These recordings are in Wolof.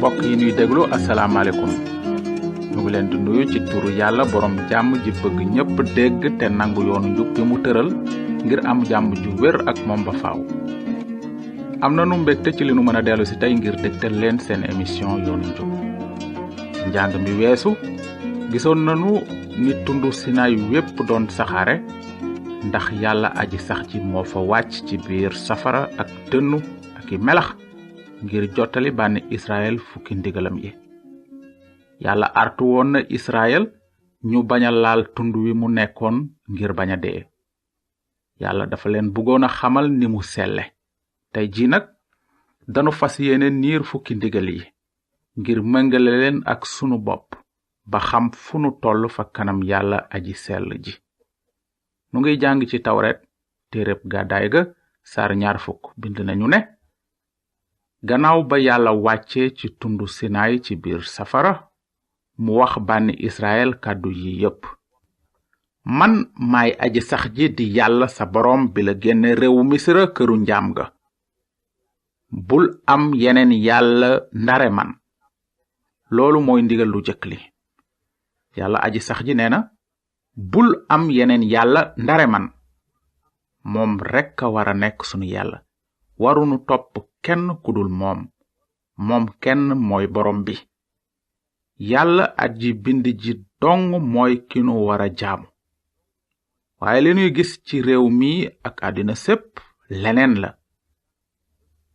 mbokk yi ñuy déglu asalaamaaleykum ñu ngi leen di nuyu ci turu yàlla borom jàmm ji bëgg ñépp dégg te nangu yoonu njub bi mu tëral ngir am jàmm ju wér ak moom ba faaw. am nanu mbégte ci li nu mën a dellu si tey ngir dégtal leen seen émission yoonu njub. njàng mi weesu gisoon nanu ni tundu Sinaay wépp doon saxaare ndax yàlla aji sax ji moo fa wàcc ci biir safara ak dënnu ak i melax ngir jottali bànni Israël fukki ndigalam yi. yàlla artu woon na Israël ñu bañ a laal tund wi mu nekkoon ngir bañ a dee. yàlla dafa leen bëggoon a xamal ni mu selle. tey ji nag danu fas yéene niir fukki ndigal yi ngir mëngale leen ak sunu bopp ba xam fu nu toll fa kanam yàlla aji sell ji. nu ngi jàng ci tawret téereb gàddaay ga saar 20 bind nañu ne gannaaw ba yàlla wàcce ci tundu Sinaay ci biir safara mu wax bànni Israël kàddu yi yépp. man maay aji sax ji di yàlla sa boroom bi la génne réewu Misra këru njaam ga. bul am yeneen yàlla ndare man. loolu mooy ndigal lu jëkk li. yàlla aji sax ji nee na bul am yeneen yàlla ndare man. moom rekk a wara nekk sunu yàlla. warunu topp kenn kudul moom. moom kenn mooy borom bi. yàlla aji bind ji dong mooy ki nu wara jaamu. waaye li nuy gis ci réew mi ak àddina sépp leneen la.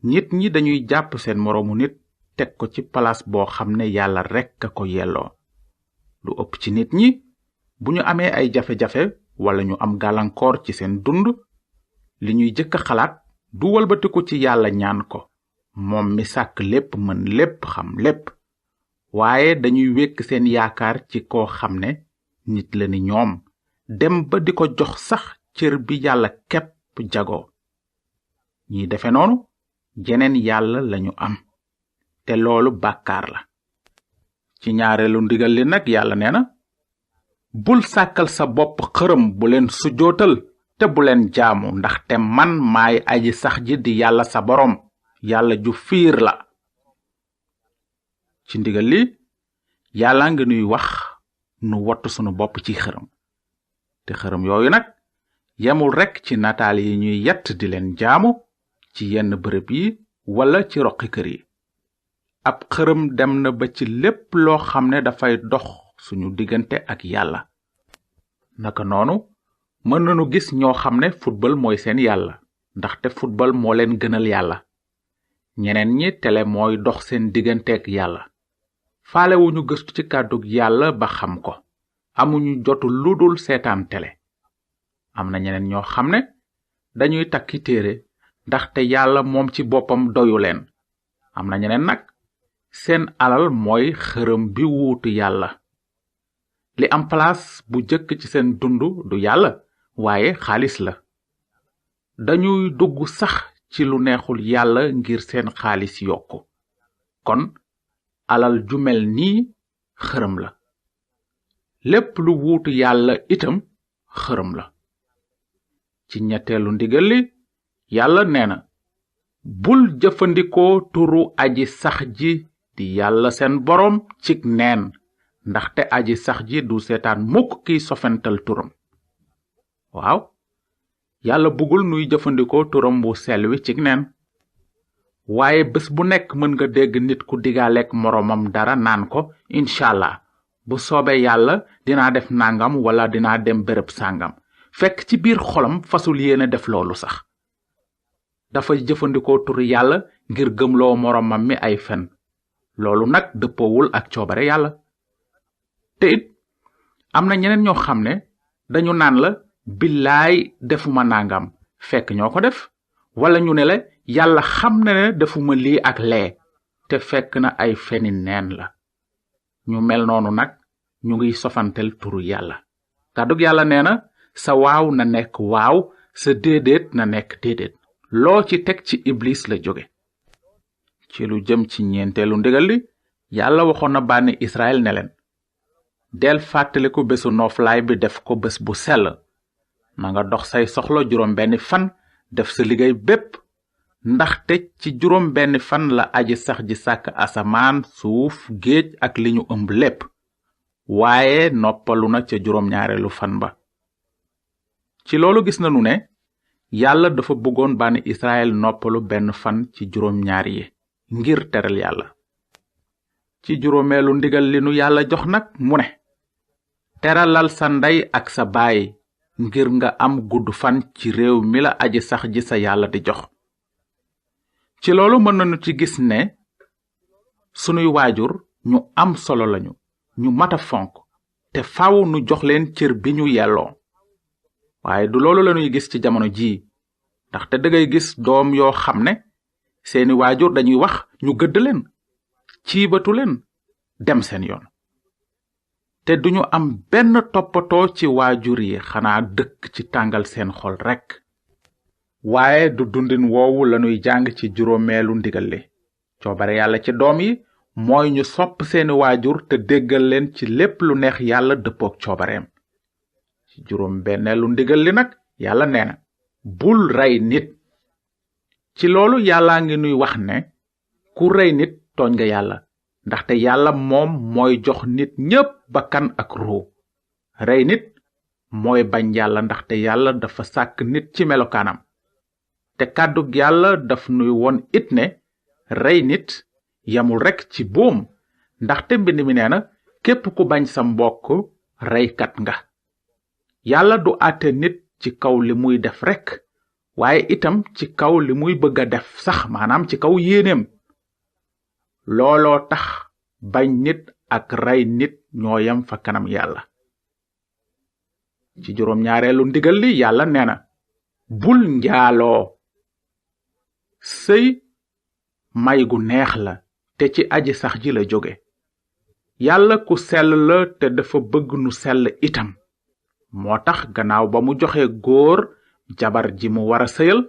nit ñi dañuy jàpp seen moroomu nit teg ko ci palaas boo xam ne yàlla rekk a ko yelloo. lu ëpp ci nit ñi bu ñu amee ay jafe-jafe wala ñu am gàllankoor ci seen dund li ñuy jëkk a xalaat du walbatiku ci yàlla ñaan ko moom mi sàkk lépp mën lépp xam lépp. waaye dañuy wékk seen yaakaar ci koo xam ne nit la ni ñoom dem ba di ko jox sax cër bi yàlla képp jagoo. ñiy defe noonu jeneen yàlla lañu am te loolu bàkkaar la. ci ñaareelu ndigal li nag yàlla nee na bul sàkkal sa bopp xërëm bu leen sujjootal te bu leen jaamu ndaxte man maay aji sax ji di yàlla sa boroom yàlla ju fiir la. ci ndigal li yàlla nga nuy wax nu wattu sunu bopp ci xërëm te xërëm yooyu nag yemul rekk ci nataal yi ñuy yett di leen jaamu ci yenn bërëb yi wala ci roqi kër yi. ab xërëm dem na ba ci lépp loo xam ne dafay dox suñu diggante ak yàlla. naka noonu mën nañu gis ñoo xam ne football mooy seen yàlla ndaxte football moo leen gënal yàlla. ñeneen ñi tele mooy dox seen digganteek yàlla. faalewuñu gëstu ci kàddug yàlla ba xam ko. amuñu jotu ludul seetaan tele. am na ñeneen ñoo xam ne dañuy takki téere ndaxte yàlla moom ci boppam doyu leen. am na ñeneen nag seen alal mooy xërëm bi wuutu yàlla. li am place bu jëkk ci seen dund du yàlla waaye xaalis la. dañuy dugg sax ci lu neexul yàlla ngir seen xaalis yokku. kon alal ju mel nii xërëm la. lépp lu wuutu yàlla itam xërëm la. ci ñetteelu ndigal li yàlla nee na bul jëfandikoo turu aji sax ji di yàlla seen boroom cig neen ndaxte aji sax ji du seetaan mukk kiy sofental turam. waaw yàlla bëggul nuy jëfandikoo turam bu sell wi cig neen. waaye bés bu nekk mën nga dégg nit ku digaaleek moroomam dara naan ko inchaallah bu soobee yàlla dinaa def nangam wala dinaa dem bërëb sàngam fekk ci biir xolam fasul yéene def loolu sax. dafa jëfandikoo turu yàlla ngir gëmloo moroomam mi ay fen. loolu nag dëppoowul ak coobare yàlla. te it am na ñeneen ñoo xam ne dañu naan la billaay defuma nangam fekk ñoo ko def. wala ñu ne la yàlla xam na ne defuma lii ak lee te fekk na ay feni neen la. ñu mel noonu nag ñu ngiy sofantel turu yàlla. kàddug yàlla nee na sa waaw na nekk waaw sa déedéet na nekk déedéet. loo ci teg ci iblis la jóge. ci lu jëm ci ñeenteelu ndigal li yàlla waxoon na bànni Israël ne leen del fàttaliku bésu nooflaay bi def ko bés bu sell. na nga dox say soxla juróom benni fan def sa liggéey bépp ndaxte ci juróom benn fan la aji sax ji sàkk asamaan suuf géej ak li ñu ëmb lépp waaye noppalu na ca juróom ñaareelu fan ba. ci loolu gis nanu ne yàlla dafa bëggoon bani Israël noppalu benn fan ci juróom ñaar yi ngir teral yàlla. ci juróomeelu ndigal li nu yàlla jox nag mu ne teralal sa ndey ak sa baay ngir nga am gudd fan ci réew mi la aji sax ji sa yàlla di jox. ci loolu mën nañu ci gis ne sunuy waajur ñu am solo lañu, ñu mata fonk te faaw nu jox leen cër bi ñu yelloo. waaye du loolu lañuy gis ci jamono jii, ndaxte dangay gis doom yoo xam ne seeni waajur dañuy wax ñu gëdd leen, ciibatu leen, dem seen yoon. te duñu am benn toppatoo ci waajur yi xanaa dëkk ci tàngal seen xol rekk. waaye du dundin woowu lanuy jàng ci juróomeelu ndigal li. coobare yàlla ci doom yi mooy ñu sopp seeni waajur te déggal leen ci lépp lu neex yàlla dëppook coobareem. ci juróom benneelu ndigal li nag yàlla nee na bul rey nit. ci loolu yàllaa ngi nuy wax ne ku rey nit tooñ nga yàlla, ndaxte yàlla moom mooy jox nit ñépp bakkan ak ruu. rey nit mooy bañ yàlla, ndaxte yàlla dafa sàkk nit ci melokaanam. te kàddug yàlla daf nuy won it ne rey nit yamul rekk ci buum, ndaxte mbind mi nee na képp ku bañ sa mbokk reykat nga. yàlla du àtte nit ci kaw li muy def rekk, waaye itam ci kaw li muy bëgg a def sax, maanaam ci kaw yéeneem. looloo tax bañ nit ak rey nit ñoo yem fa kanam yàlla. ci juróom ñaareelu ndigal li yàlla nee na bul njaaloo. sëy may gu neex la te ci aji sax ji la jóge. yàlla ku sell la te dafa bëgg nu sell itam. moo tax gannaaw ba mu joxe góor jabar ji mu wara sëyal,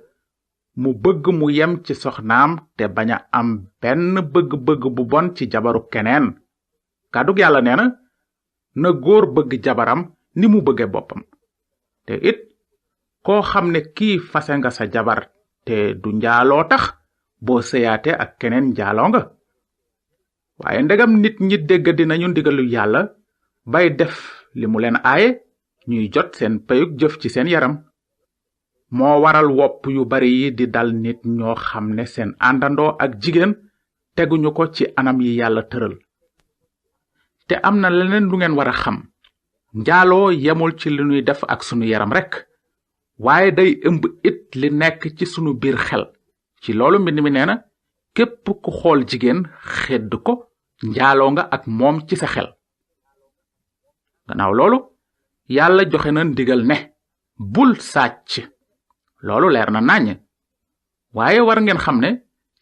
mu bëgg mu yem ci soxnaam te bañ a am benn bëgg-bëgg bu bon ci jabaru keneen. kàddug yàlla nee na góor bëgg jabaram ni mu bëgge boppam. te it koo xam ne kii fase nga sa jabar te du njaaloo tax boo sëyaate ak keneen njaaloo nga. waaye ndegam nit ñi dégg dinañu ndigalu yàlla bay def li mu leen aaye, ñuy jot seen payug jëf ci seen yaram. moo waral wopp yu bari yi di dal nit ñoo xam ne seen àndandoo ak jigéen teguñu ko ci anam yi yàlla tëral. te am na leneen lu ngeen war a xam. njaaloo yemul ci li ñuy def ak sunu yaram rekk, waaye day ëmb it li nekk ci sunu biir xel. ci loolu mbind mi nee na képp ku xool jigéen xedd ko njaaloo nga ak moom ci sa xel. gannaaw loolu yàlla joxe na ndigal ne bul sàcc. loolu leer na naññ. waaye war ngeen xam ne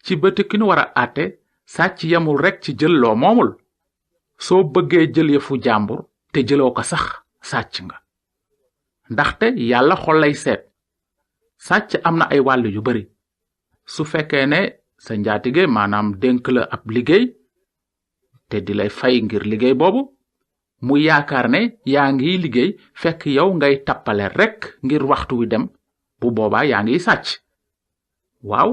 ci bëti ki nu war a àtte sàcc yamul rekk ci jël loo moomul. soo bëggee jël yëfu jàmbur te jëloo ko sax sàcc nga. ndaxte yàlla xol lay seet. sàcc am na ay wàll yu bari. su fekkee ne sa njaatige maanaam dénk la ab liggéey te di lay fay ngir liggéey boobu, mu yaakaar ne yaa ngi liggéey fekk yow ngay tappale rekk ngir waxtu wi dem, bu boobaa yaa ngi sàcc. waaw,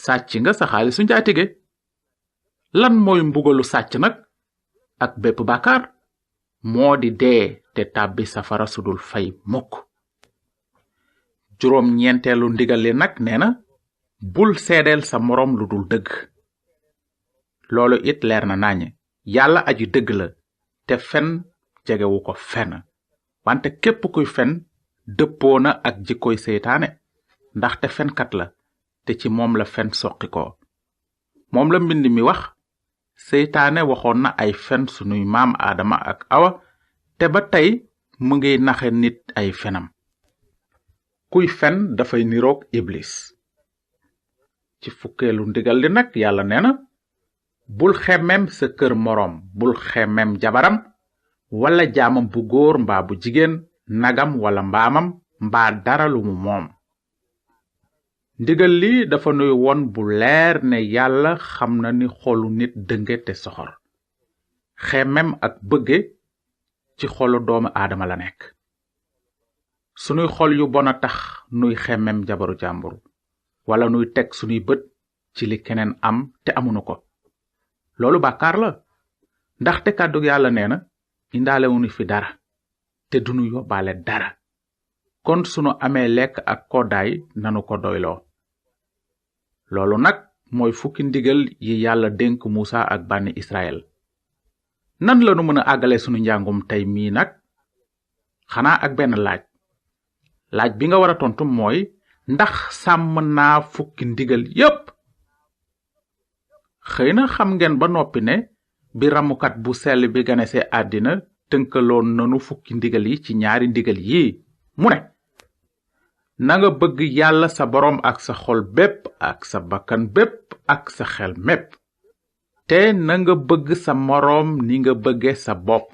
sàcc nga sa xaalisu njaatige. lan mooy mbugalu sàcc nag ak bépp bàkkaar? moo di dee te tàbbi safara sudul fay mukk. juróom ñeenteelu ndigal li nag nee na bul seedeel sa moroom lu dul dëgg. loolu it leer na naññ. yàlla aji dëgg la te fen jegewu ko fenn, wante képp kuy fen dëppoo na ak jikkoy seytaane, ndaxte fenkat la te ci moom la fen soqi ko. moom la mbind mi wax seytaane waxoon na ay fen sunuy maam aadama ak awa, te ba tey mu ngi naxe nit ay fenam. kuy fen dafay niroog iblis. ci fukkeelu ndigal li nag yàlla nee na bul xemmem sa kër moroom, bul xemmem jabaram wala jaamam bu góor mbaa bu jigéen, nagam wala mbaamam mbaa dara lu mu moom. ndigal li dafa nuy won bu leer ne yàlla xam na ni xolu nit dënge te soxor. xemmem ak bëgge ci xolu doomu aadama la nekk. sunuy xol yu bon a tax nuy xemmem jabaru jàmbur, wala nuy teg sunuy bët ci li keneen am te amunu ko. loolu bàkkaar la, ndaxte kàddu yàlla nee na indaalewunu fi dara te dunu yóbbaale dara, kon sunu amee lekk ak koddaay nanu ko doyloo. loolu nag mooy fukki ndigal yi yàlla dénk Musa ak bànni Israël. nan lanu mën a àggale sunu njàngum tey mii nag? xanaa ak benn laaj bi nga war a tontu mooy, ndax sàmm naa fukki ndigal yépp? xëy na xam ngeen ba noppi ne bi ramukat bu sell bi ganese àddina tënkaloon nanu fukki ndigal yi ci ñaari ndigal yii. mu ne, nanga bëgg yàlla sa boroom ak sa xol bépp ak sa bakkan bépp ak sa xel mépp, te nanga bëgg sa moroom ni nga bëgge sa bopp.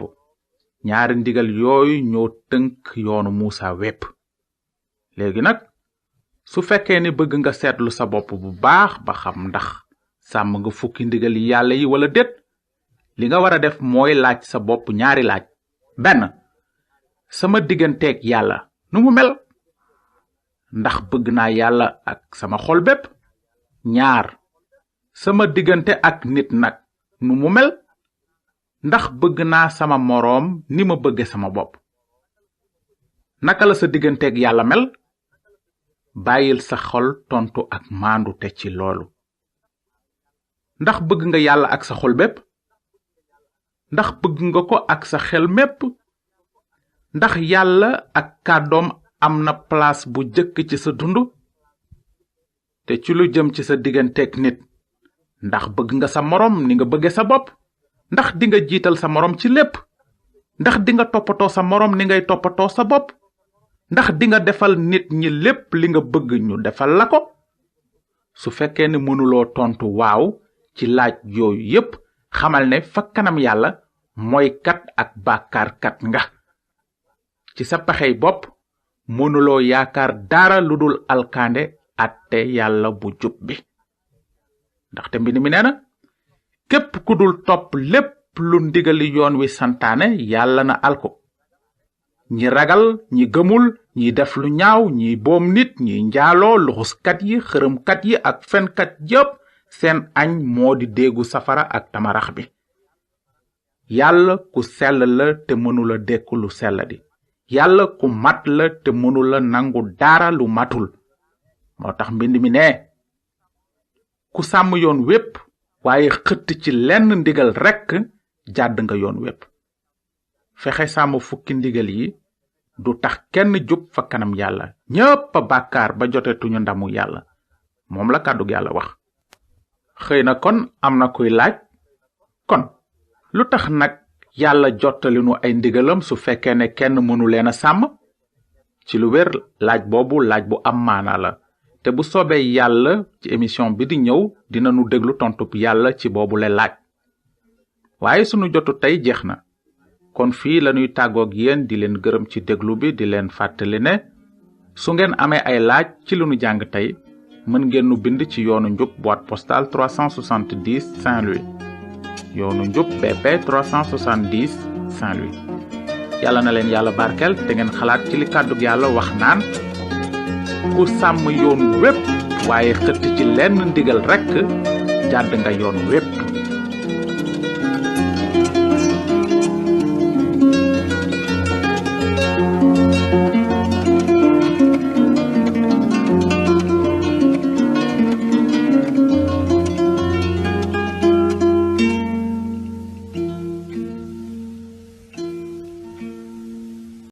ñaari ndigal yooyu ñoo tënk yoonu Musa wépp. léegi nag su fekkee ni bëgg nga seetlu sa bopp bu baax ba xam ndax sàmm nga fukki ndigal yàlla yi wala déet, li nga war a def mooy laaj sa bopp ñaari laaj. benn, sama digganteeg yàlla nu mu mel? ndax bëgg naa yàlla ak sama xol bépp? ñaar, sama diggante ak nit nag nu mu mel? ndax bëgg naa sama moroom ni ma bëgge sama bopp? naka la sa digganteeg yàlla mel? bàyyil sa xol tontu ak maandu te ci loolu. ndax bëgg nga yàlla ak sa xol bépp? ndax bëgg nga ko ak sa xel mépp? ndax yàlla ak kàddoom am na place bu jëkk ci sa dund? te ci lu jëm ci sa digganteeg nit, ndax bëgg nga sa moroom ni nga bëgge sa bopp? ndax dinga jiital sa moroom ci lépp? ndax dinga toppatoo sa moroom ni ngay toppatoo sa bopp? ndax dinga defal nit ñi lépp li nga bëgg ñu defal la ko? su fekkee ne mënuloo tontu waaw ci laaj yooyu yépp, xamal ne fa kanam yàlla mooykat ak bàkkaarkat nga. ci sa pexey bopp mënuloo yaakaar dara lu dul alkande atte yàlla bu jub bi. ndaxte mbind mi nee na, képp ku dul topp lépp lu ndigali yoon wi santaane yàlla na alko. ñi ragal, ñi gëmul, ñi def lu ñaaw, ñi boom nit, ñi njaaloo, luxuskat yi, xërëmkat yi ak fenkat yépp seen añ moo di déegu safara ak tamarax bi. yàlla ku sell la te mënula dékku lu sell di. yàlla ku mat la te mënula nangu dara lu matul. moo tax mbind mi ne, ku sàmm yoon wépp waaye xëtt ci lenn ndigal rekk jàdd nga yoon wépp. fexe sàmm fukki ndigal yi du tax kenn jub fa kanam yàlla. ñépp a bàkkaar ba jotetuñu ndamu yàlla. moom la kàddu yàlla wax. xëy na kon am na kuy laaj, kon lu tax nag yàlla jottalinu ay ndigalam su fekkee ne kenn mënu leen a sàmm? ci lu wér laaj boobu laaj bu am maana la, te bu soobee yàlla ci émission bi di ñëw dinanu déglu tontub yàlla ci boobu le laaj. waaye sunu jotu tey jeex na, kon fii lañuy tàggoog yéen di leen gërëm ci déglu bi, di leen fàttali ne su ngeen amee ay laaj ci lu nu jàng tey, mën ngeen nu bind ci yoonu njub boîte postale 370 Saint-Louis. yoonu njub BP 370 Saint-Louis. yàlla na leen yàlla barkel te ngeen xalaat ci li kàddug yàlla wax naan, ku sàmm yoon wépp waaye xëtt ci lenn ndigal rekk jàdd nga yoon wépp.